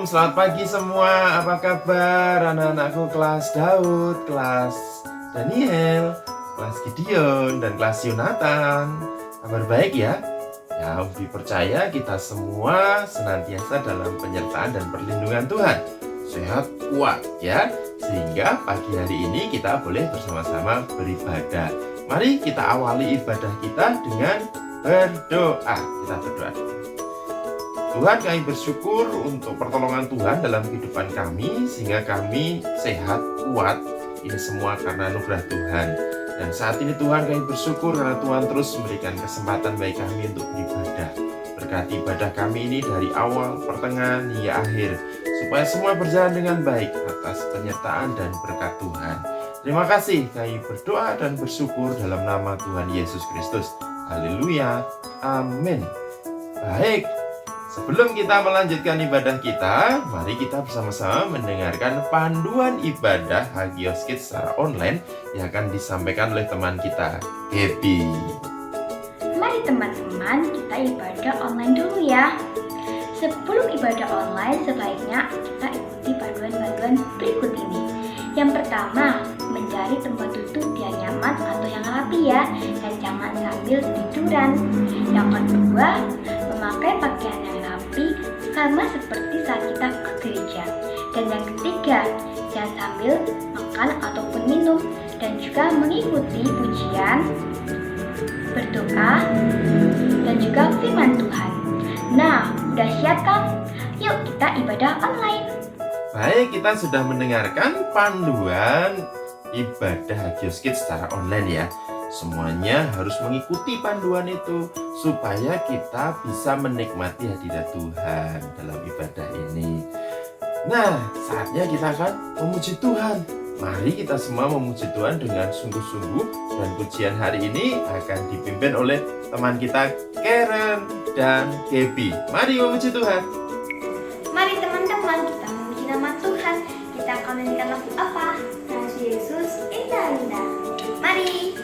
selamat pagi semua. Apa kabar anak-anakku kelas Daud, kelas Daniel, kelas Gideon, dan kelas Yonatan? Kabar baik ya? Ya, Umi percaya kita semua senantiasa dalam penyertaan dan perlindungan Tuhan. Sehat, kuat ya. Sehingga pagi hari ini kita boleh bersama-sama beribadah. Mari kita awali ibadah kita dengan berdoa. Kita berdoa dulu. Tuhan, kami bersyukur untuk pertolongan Tuhan dalam kehidupan kami, sehingga kami sehat, kuat. Ini semua karena anugerah Tuhan. Dan saat ini Tuhan, kami bersyukur karena Tuhan terus memberikan kesempatan bagi kami untuk beribadah. Berkati ibadah kami ini dari awal, pertengahan, hingga akhir, supaya semua berjalan dengan baik atas penyertaan dan berkat Tuhan. Terima kasih, kami berdoa dan bersyukur dalam nama Tuhan Yesus Kristus. Haleluya, amin. Baik. Sebelum kita melanjutkan ibadah kita, mari kita bersama-sama mendengarkan panduan ibadah Hagios Kids secara online yang akan disampaikan oleh teman kita, Gaby. Mari teman-teman, kita ibadah online dulu ya. Sebelum ibadah online, sebaiknya kita ikuti panduan-panduan berikut ini. Yang pertama, mencari tempat duduk yang nyaman atau yang rapi ya, dan jangan sambil tiduran. Yang kedua, memakai pakaian yang rapi sama seperti saat kita ke gereja. Dan yang ketiga, jangan sambil makan ataupun minum, dan juga mengikuti pujian, berdoa, dan juga firman Tuhan. Nah, udah siap kan? Yuk kita ibadah online. Baik, kita sudah mendengarkan panduan ibadah Hagios Kids secara online ya. Semuanya harus mengikuti panduan itu supaya kita bisa menikmati hadirat Tuhan dalam ibadah ini. Nah, saatnya kita akan memuji Tuhan. Mari kita semua memuji Tuhan dengan sungguh-sungguh, dan pujian hari ini akan dipimpin oleh teman kita Karen dan Gaby. Mari memuji Tuhan. Mari teman-teman, kita memuji nama Tuhan. Kita akan menyanyikan lagu apa? Kasih Yesus indah-indah. Mari.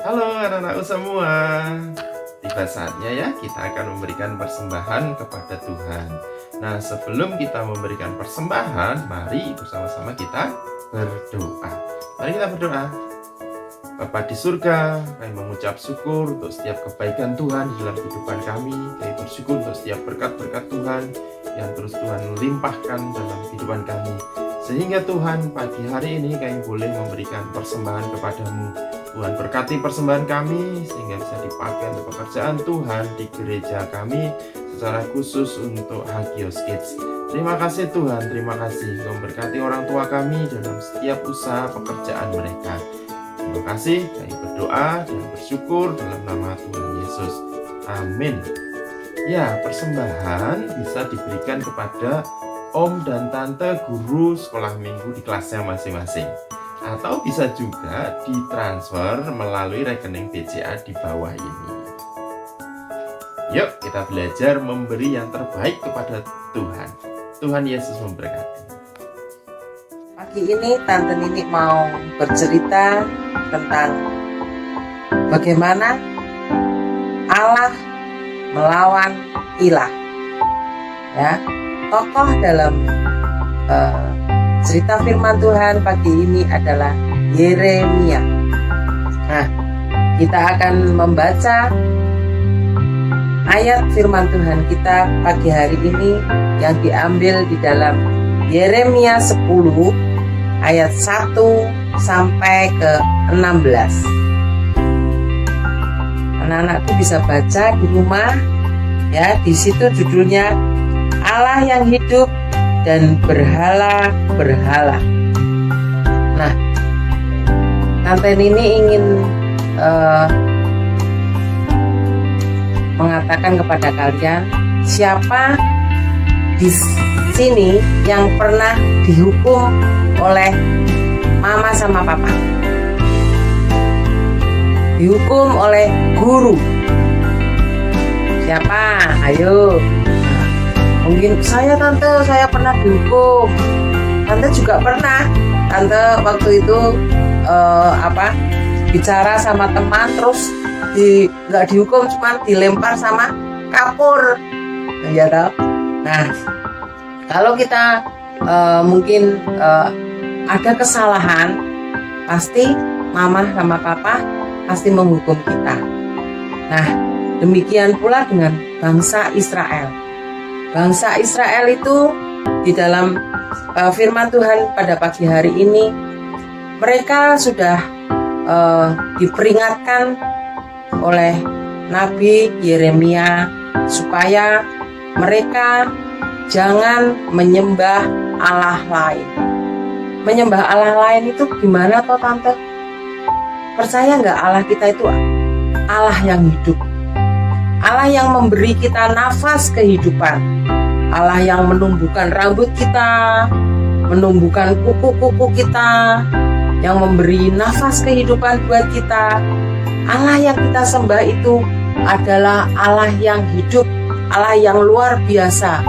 Halo anak-anakku semua. Tiba saatnya ya kita akan memberikan persembahan kepada Tuhan. Nah, sebelum kita memberikan persembahan, mari bersama-sama kita berdoa. Mari kita berdoa. Bapa di surga, kami mengucap syukur untuk setiap kebaikan Tuhan di dalam kehidupan kami. Kami bersyukur untuk setiap berkat-berkat Tuhan yang terus Tuhan limpahkan dalam kehidupan kami. Sehingga Tuhan, pagi hari ini kami boleh memberikan persembahan kepadamu. Tuhan berkati persembahan kami sehingga bisa dipakai untuk pekerjaan Tuhan di gereja kami, secara khusus untuk Hagios Kids. Terima kasih Tuhan, terima kasih Engkau memberkati orang tua kami dalam setiap usaha pekerjaan mereka. Terima kasih, kami berdoa dan bersyukur dalam nama Tuhan Yesus. Amin. Ya, persembahan bisa diberikan kepada om dan tante guru sekolah minggu di kelasnya masing-masing. Atau bisa juga ditransfer melalui rekening BCA di bawah ini. Yuk kita belajar memberi yang terbaik kepada Tuhan. Tuhan Yesus memberkati. Pagi ini Tante Nini mau bercerita tentang bagaimana Allah melawan ilah. Ya, tokoh dalam cerita firman Tuhan pagi ini adalah Yeremia. Nah, kita akan membaca ayat firman Tuhan kita pagi hari ini yang diambil di dalam Yeremia 10 ayat 1 sampai ke 16. Anak-anakku bisa baca di rumah ya, di situ judulnya Allah yang hidup dan berhala-berhala. Nah, Tante Nini ingin mengatakan kepada kalian, siapa di sini yang pernah dihukum oleh mama sama papa? Dihukum oleh guru. Siapa? Ayo. Mungkin saya pernah dihukum. Tante juga pernah. Tante waktu itu bicara sama teman terus nggak dihukum, cuma dilempar sama kapur, ya tahu. Nah, kalau kita mungkin ada kesalahan, pasti mama sama papa pasti menghukum kita. Nah, demikian pula dengan bangsa Israel. Bangsa Israel itu di dalam firman Tuhan pada pagi hari ini, mereka sudah diperingatkan oleh Nabi Yeremia supaya mereka jangan menyembah Allah lain. Menyembah Allah lain itu gimana toh Tante? Percaya nggak Allah kita itu Allah yang hidup, Allah yang memberi kita nafas kehidupan, Allah yang menumbuhkan rambut kita, menumbuhkan kuku-kuku kita, yang memberi nafas kehidupan buat kita. Allah yang kita sembah itu adalah Allah yang hidup, Allah yang luar biasa.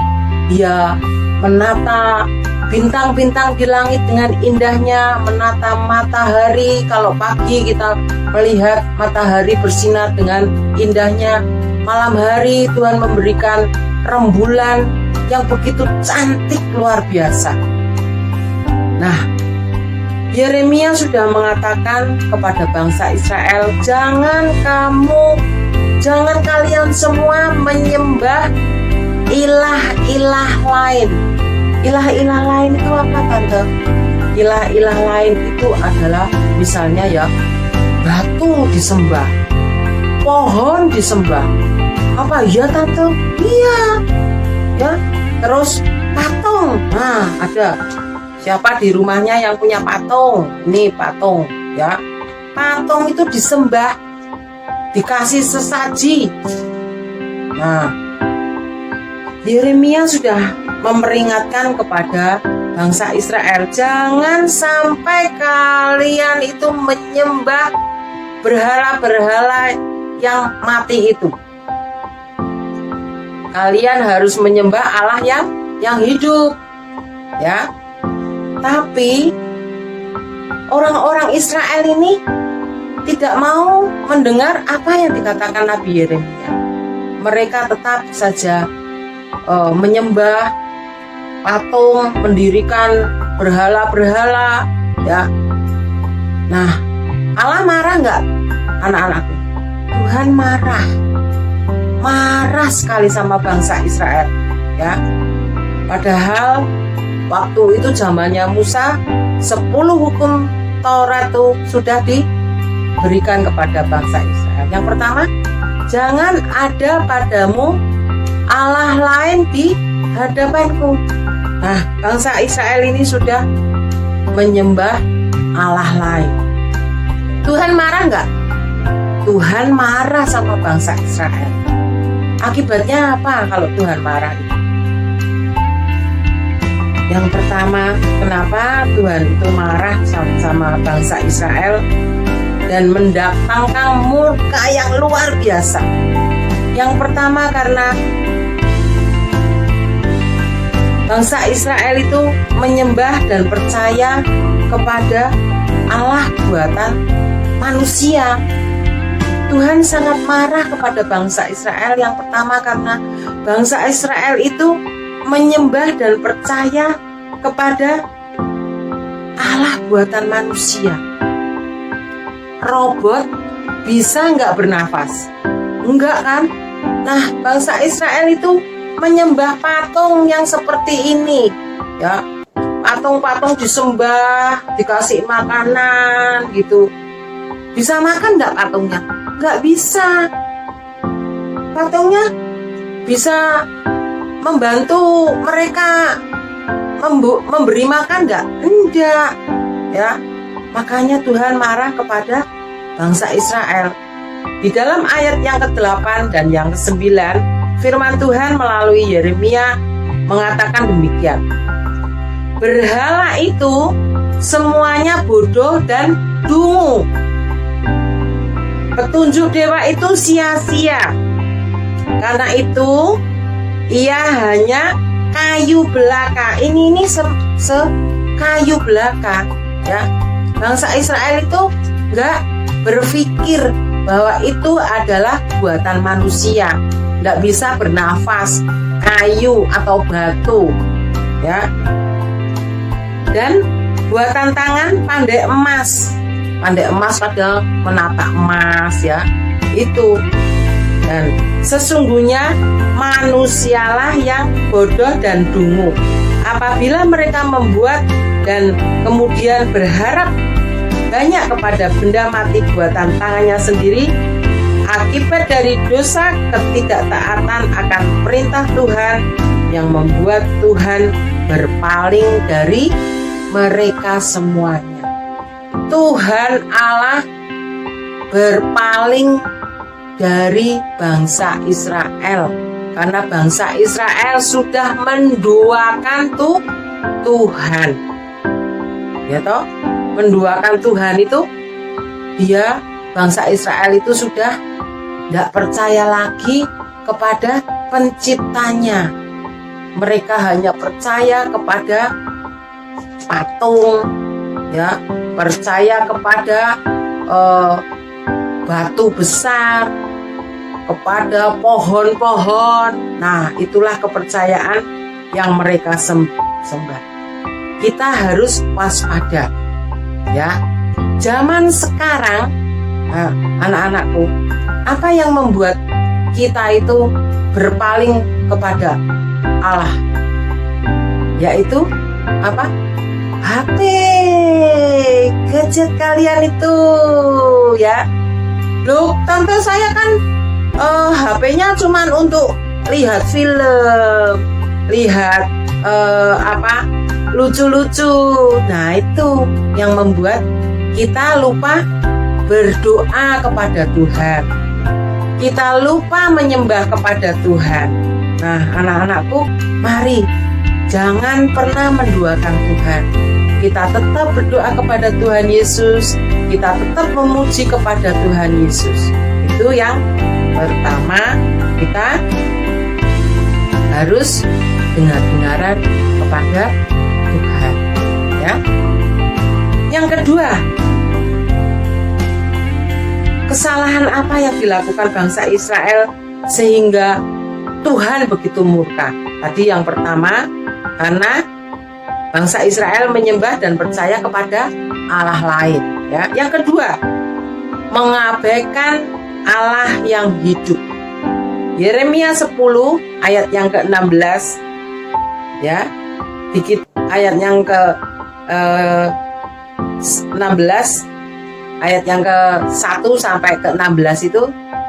Dia menata bintang-bintang di langit dengan indahnya, menata matahari. Kalau pagi kita melihat matahari bersinar dengan indahnya, malam hari Tuhan memberikan rembulan yang begitu cantik luar biasa. Nah, Yeremia sudah mengatakan kepada bangsa Israel, jangan kalian semua menyembah ilah-ilah lain. Ilah-ilah lain itu apa Tante? Ilah-ilah lain itu adalah misalnya ya, batu disembah, pohon disembah. Apa ya Tante? Iya. Ya, terus patung. Nah, ada. Siapa di rumahnya yang punya patung? Ini patung, ya. Patung itu disembah, dikasih sesaji. Nah, Yeremia sudah memperingatkan kepada bangsa Israel, jangan sampai kalian itu menyembah berhala-berhala yang mati itu. Kalian harus menyembah Allah yang hidup, ya. Tapi orang-orang Israel ini tidak mau mendengar apa yang dikatakan Nabi Yeremia. Mereka tetap saja menyembah patung, mendirikan berhala-berhala, ya. Nah, Allah marah nggak, anak-anakku? Tuhan marah sekali sama bangsa Israel, ya. Padahal waktu itu zamannya Musa, 10 hukum Taurat itu sudah berikan kepada bangsa Israel. Yang pertama, jangan ada padamu Allah lain di hadapanku. Nah, bangsa Israel ini sudah menyembah Allah lain. Tuhan marah nggak? Tuhan marah sama bangsa Israel. Akibatnya apa kalau Tuhan marah itu? Yang pertama, kenapa Tuhan itu marah sama bangsa Israel dan mendatangkan murka yang luar biasa? Yang pertama, karena bangsa Israel itu menyembah dan percaya kepada Allah buatan manusia. Tuhan sangat marah kepada bangsa Israel. Yang pertama, karena bangsa Israel itu menyembah dan percaya kepada Allah buatan manusia. Robot bisa nggak bernafas? Enggak kan? Nah, bangsa Israel itu menyembah patung yang seperti ini, ya. Patung-patung disembah, dikasih makanan gitu. Bisa makan nggak patungnya? Nggak bisa. Patungnya bisa membantu mereka memberi makan nggak? Enggak, ya. Makanya Tuhan marah kepada bangsa Israel. Di dalam ayat yang ke-8 dan yang ke-9, firman Tuhan melalui Yeremia mengatakan demikian. Berhala itu semuanya bodoh dan dungu. Petunjuk dewa itu sia-sia. Karena itu ia hanya kayu belaka. Ini kayu belaka, ya. Bangsa Israel itu enggak berpikir bahwa itu adalah buatan manusia. Enggak bisa bernafas, kayu atau batu, ya. Dan buatan tangan pandai emas. Pandai emas pada menata emas, ya. Itu. Dan sesungguhnya manusialah yang bodoh dan dungu. Apabila mereka membuat dan kemudian berharap banyak kepada benda mati buatan tangannya sendiri, akibat dari dosa ketidaktaatan akan perintah Tuhan yang membuat Tuhan berpaling dari mereka semuanya. Tuhan Allah berpaling dari bangsa Israel karena bangsa Israel sudah menduakan Tuhan, ya toh. Menduakan Tuhan itu, dia bangsa Israel itu sudah tidak percaya lagi kepada penciptanya. Mereka hanya percaya kepada patung, ya, percaya kepada batu besar, kepada pohon-pohon. Nah, itulah kepercayaan yang mereka sembah. Kita harus waspada, ya. Zaman sekarang, anak-anakku, apa yang membuat kita itu berpaling kepada Allah? Yaitu apa? HP, gadget kalian itu, ya. Loh, tante saya kan HP-nya cuman untuk lihat film, lihat lucu-lucu. Nah, itu yang membuat kita lupa berdoa kepada Tuhan. Kita lupa menyembah kepada Tuhan. Nah, anak-anakku, mari jangan pernah menduakan Tuhan. Kita tetap berdoa kepada Tuhan Yesus. Kita tetap memuji kepada Tuhan Yesus. Itu yang pertama, kita harus dengar-dengaran kepada Tuhan, ya. Yang kedua, kesalahan apa yang dilakukan bangsa Israel sehingga Tuhan begitu murka? Tadi yang pertama, karena bangsa Israel menyembah dan percaya kepada Allah lain, ya. Yang kedua, mengabaikan Allah yang hidup. Yeremia 10 ayat yang ke-16, ya. Ayat yang ke 16 ayat yang ke-1 sampai ke-16 itu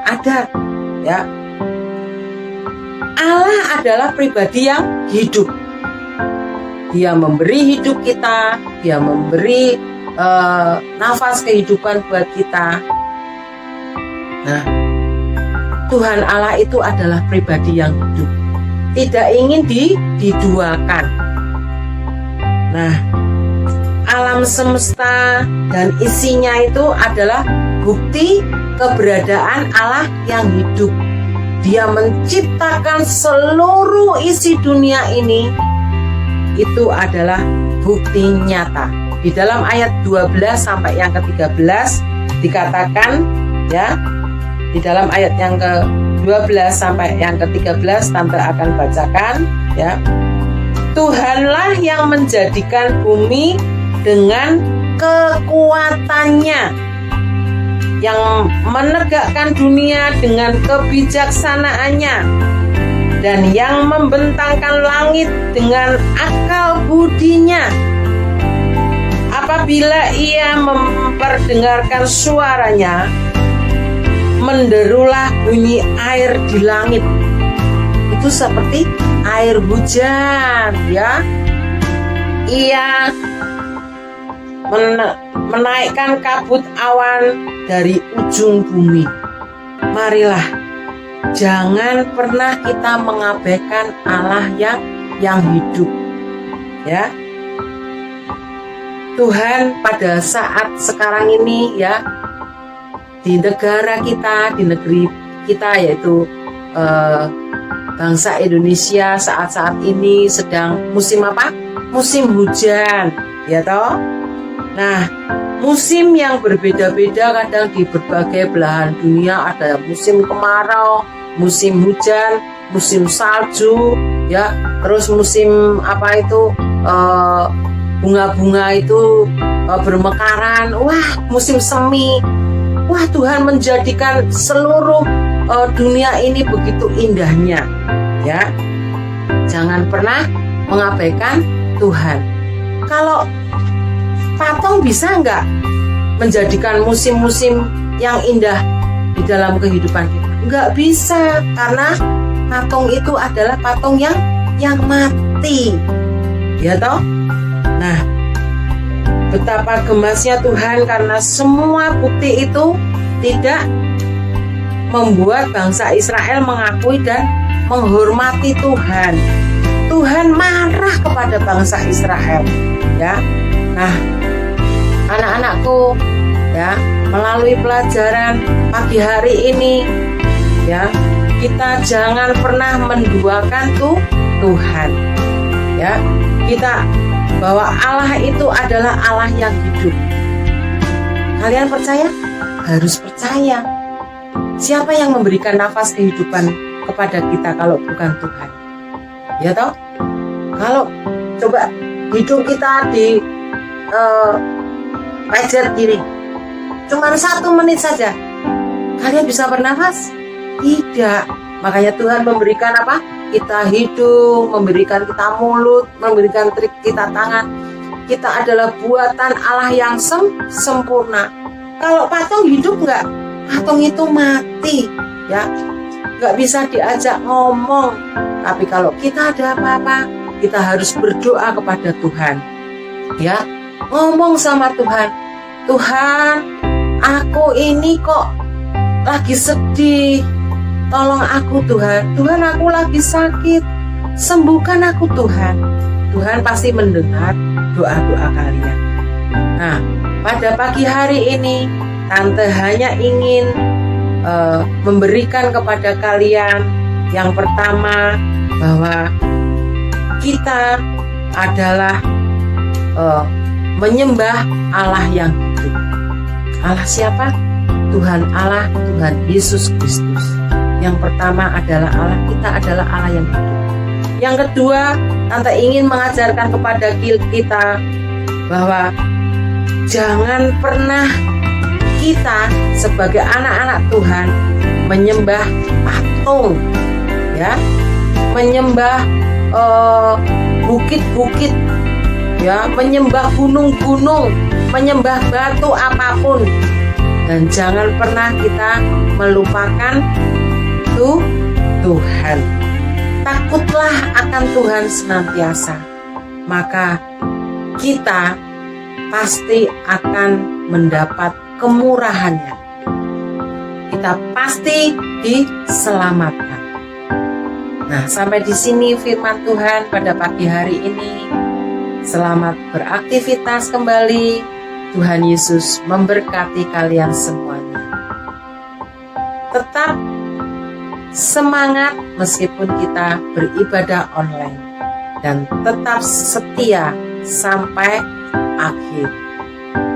ada, ya. Allah adalah pribadi yang hidup. Dia memberi hidup kita, dia memberi nafas kehidupan buat kita. Nah, Tuhan Allah itu adalah pribadi yang hidup, tidak ingin diduakan. Nah, alam semesta dan isinya itu adalah bukti keberadaan Allah yang hidup. Dia menciptakan seluruh isi dunia ini, itu adalah bukti nyata. Di dalam ayat 12 sampai yang ke-13 dikatakan, ya, di dalam ayat yang ke-12 sampai yang ke-13 Tante akan bacakan, ya. Tuhanlah yang menjadikan bumi dengan kekuatannya, yang menegakkan dunia dengan kebijaksanaannya, dan yang membentangkan langit dengan akal budinya. Apabila ia memperdengarkan suaranya, menderulah bunyi air di langit. Itu seperti air hujan, ya. Ia menaikkan kabut awan dari ujung bumi. Marilah, jangan pernah kita mengabaikan Allah yang hidup, ya. Tuhan pada saat sekarang ini, ya, di negara kita, di negeri kita, yaitu bangsa Indonesia saat-saat ini sedang musim apa? Musim hujan, ya toh? Nah, musim yang berbeda-beda kadang di berbagai belahan dunia, ada musim kemarau, musim hujan, musim salju, ya, terus musim apa itu bunga-bunga itu bermekaran, wah, musim semi. Wah, Tuhan menjadikan seluruh dunia ini begitu indahnya, ya. Jangan pernah mengabaikan Tuhan. Kalau patung bisa nggak menjadikan musim-musim yang indah di dalam kehidupan kita? Nggak bisa, karena patung itu adalah patung yang mati, ya toh. Nah, betapa gemasnya Tuhan karena semua bukti itu tidak membuat bangsa Israel mengakui dan menghormati Tuhan. Tuhan marah kepada bangsa Israel, ya. Nah, anak-anakku, ya, melalui pelajaran pagi hari ini, ya, kita jangan pernah menduakan Tuhan, ya. Kita bahwa Allah itu adalah Allah yang hidup. Kalian percaya? Harus percaya. Siapa yang memberikan nafas kehidupan kepada kita kalau bukan Tuhan? Ya toh? Kalau coba hidup kita di pejet gini, cuma 1 menit saja, kalian bisa bernafas? Tidak. Makanya Tuhan memberikan apa? Kita hidung, memberikan kita mulut, memberikan kita tangan. Kita adalah buatan Allah yang sempurna. Kalau patung hidup nggak? Patung itu mati, ya, nggak bisa diajak ngomong. Tapi kalau kita ada apa-apa, kita harus berdoa kepada Tuhan, ya, ngomong sama Tuhan. Tuhan, aku ini kok lagi sedih. Tolong aku Tuhan, Tuhan aku lagi sakit, sembuhkan aku Tuhan. Tuhan pasti mendengar doa-doa kalian. Nah, pada pagi hari ini Tante hanya ingin memberikan kepada kalian yang pertama, bahwa kita adalah menyembah Allah yang hidup. Allah siapa? Tuhan Allah, Tuhan Yesus Kristus. Yang pertama adalah Allah, kita adalah Allah yang hidup. Yang kedua, Tante ingin mengajarkan kepada kita bahwa jangan pernah kita sebagai anak-anak Tuhan menyembah patung, ya, menyembah bukit-bukit, ya, menyembah gunung-gunung, menyembah batu apapun. Dan jangan pernah kita melupakan Tuhan. Takutlah akan Tuhan senantiasa, maka kita pasti akan mendapat kemurahannya. Kita pasti diselamatkan. Nah, sampai di sini firman Tuhan pada pagi hari ini. Selamat beraktivitas kembali. Tuhan Yesus memberkati kalian semuanya. Tetap semangat meskipun kita beribadah online, dan tetap setia sampai akhir.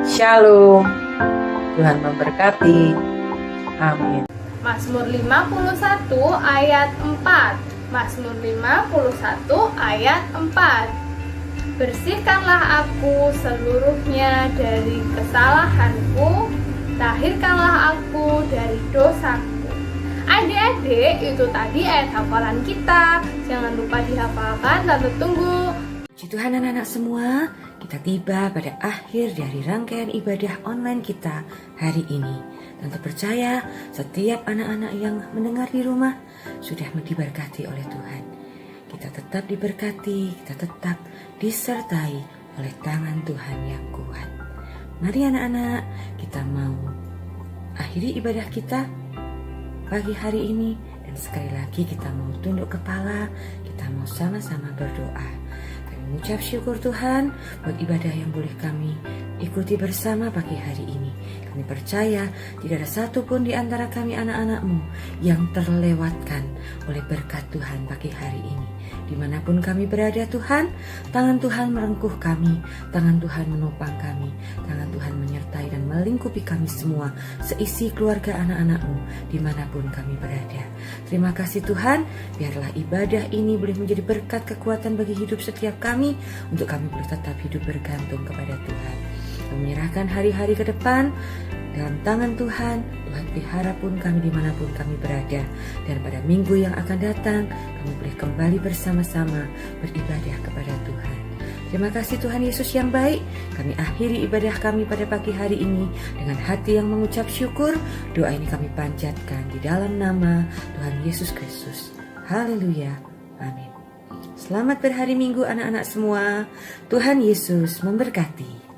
Shalom. Tuhan memberkati. Amin. Mazmur 51 ayat 4. Mazmur 51 ayat 4. Bersihkanlah aku seluruhnya dari kesalahanku, tahirkanlah aku dari dosaku. Adik-adik, itu tadi ayat hafalan kita. Jangan lupa dihafalkan dan tunggu. Puji Tuhan anak-anak semua, kita tiba pada akhir dari rangkaian ibadah online kita hari ini. Tante percaya setiap anak-anak yang mendengar di rumah sudah diberkati oleh Tuhan. Kita tetap diberkati, kita tetap disertai oleh tangan Tuhan yang kuat. Mari anak-anak, kita mau akhiri ibadah kita pagi hari ini. Dan sekali lagi kita mau tunduk kepala, kita mau sama-sama berdoa. Kami mengucap syukur Tuhan buat ibadah yang boleh kami ikuti bersama pagi hari ini. Kami percaya tidak ada satupun di antara kami anak-anak-Mu yang terlewatkan oleh berkat Tuhan pagi hari ini. Dimanapun kami berada Tuhan, tangan Tuhan merengkuh kami, tangan Tuhan menopang kami, tangan Tuhan menyertai dan melingkupi kami semua, seisi keluarga anak-anak-Mu, dimanapun kami berada. Terima kasih Tuhan, biarlah ibadah ini boleh menjadi berkat kekuatan bagi hidup setiap kami, untuk kami boleh tetap hidup bergantung kepada Tuhan. Menyerahkan hari-hari ke depan dalam tangan Tuhan. Tuhan pelihara pun kami dimanapun kami berada. Dan pada minggu yang akan datang, kami boleh kembali bersama-sama beribadah kepada Tuhan. Terima kasih Tuhan Yesus yang baik. Kami akhiri ibadah kami pada pagi hari ini dengan hati yang mengucap syukur. Doa ini kami panjatkan di dalam nama Tuhan Yesus Kristus. Haleluya. Amin. Selamat berhari Minggu anak-anak semua. Tuhan Yesus memberkati.